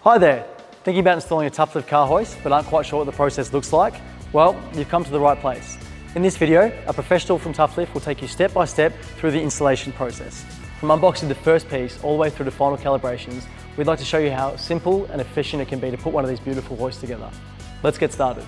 Hi there, thinking about installing a Tufflift car hoist but aren't quite sure what the process looks like? Well, you've come to the right place. In this video, a professional from Tufflift will take you step by step through the installation process. From unboxing the first piece all the way through to final calibrations, we'd like to show you how simple and efficient it can be to put one of these beautiful hoists together. Let's get started.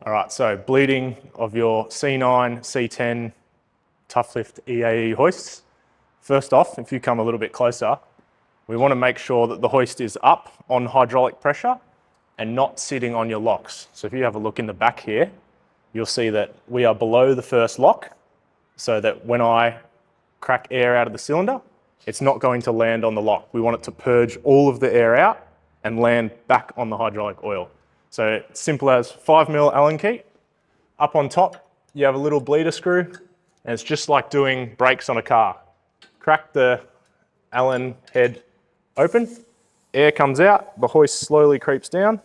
All right, so bleeding of your C9, C10 Tufflift EE hoists. First off, if you come a little bit closer, we want to make sure that the hoist is up on hydraulic pressure and not sitting on your locks. So if you have a look in the back here, you'll see that we are below the first lock, so that when I crack air out of the cylinder, it's not going to land on the lock. We want it to purge all of the air out and land back on the hydraulic oil. So it's simple as 5mm Allen key. Up on top, you have a little bleeder screw, and it's just like doing brakes on a car. Crack the Allen head open, air comes out, the hoist slowly creeps down,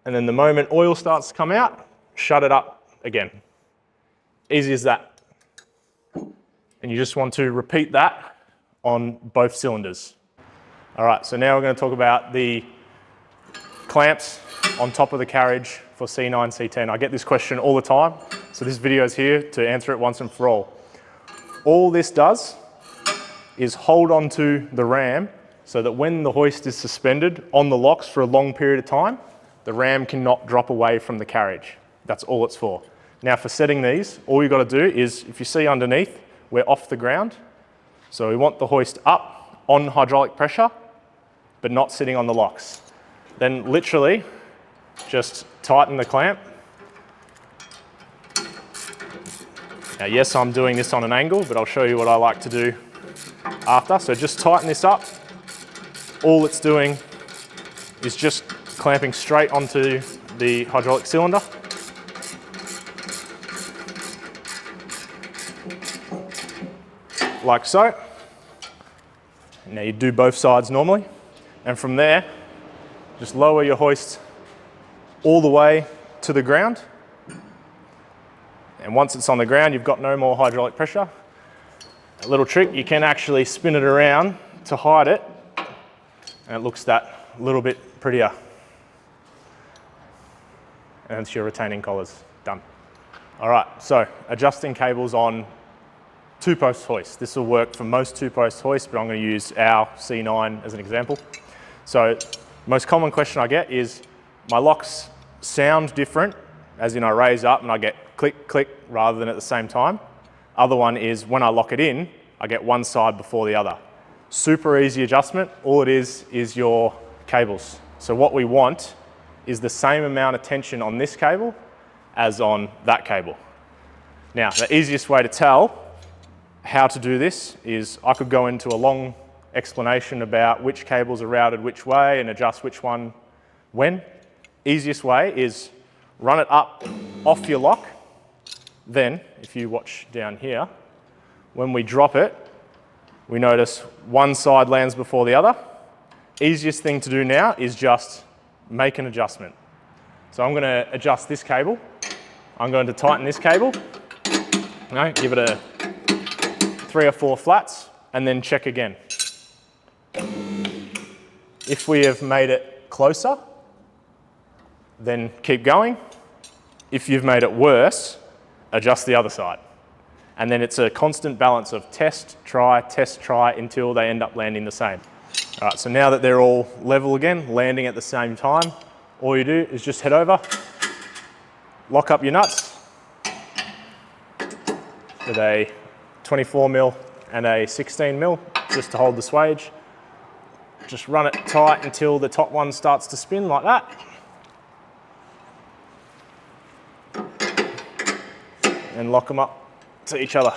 and then the moment oil starts to come out, shut it up again. Easy as that. And you just want to repeat that on both cylinders. All right, so now we're going to talk about the clamps on top of the carriage for C9, C10. I get this question all the time, so this video is here to answer it once and for all. All this does is hold onto the ram so that when the hoist is suspended on the locks for a long period of time, the ram cannot drop away from the carriage. That's all it's for. Now for setting these, all you've got to do is, if you see underneath, we're off the ground. So we want the hoist up on hydraulic pressure, but not sitting on the locks. Then literally just tighten the clamp. Now yes, I'm doing this on an angle, but I'll show you what I like to do after. So just tighten this up. All it's doing is just clamping straight onto the hydraulic cylinder. Like so. Now you do both sides normally. And from there, just lower your hoist all the way to the ground. And once it's on the ground, you've got no more hydraulic pressure. A little trick, you can actually spin it around to hide it, and it looks that little bit prettier. And it's your retaining collars, done. All right, so adjusting cables on two-post hoist. This will work for most two-post hoists, but I'm going to use our C9 as an example. So most common question I get is, my locks sound different, as in I raise up and I get click, click, rather than at the same time. Other one is when I lock it in, I get one side before the other. Super easy adjustment. All it is your cables. So what we want is the same amount of tension on this cable as on that cable. Now, the easiest way to tell how to do this is I could go into a long explanation about which cables are routed which way and adjust which one when. Easiest way is run it up off your lock. Then, if you watch down here, when we drop it, we notice one side lands before the other. Easiest thing to do now is just make an adjustment. So I'm going to adjust this cable. I'm going to tighten this cable. Give it a 3 or 4 flats and then check again. If we have made it closer, then keep going. If you've made it worse, adjust the other side. And then it's a constant balance of test, try, until they end up landing the same. All right, so now that they're all level again, landing at the same time, all you do is just head over, lock up your nuts with a 24mm and a 16mm, just to hold the swage. Just run it tight until the top one starts to spin like that. And lock them up to each other.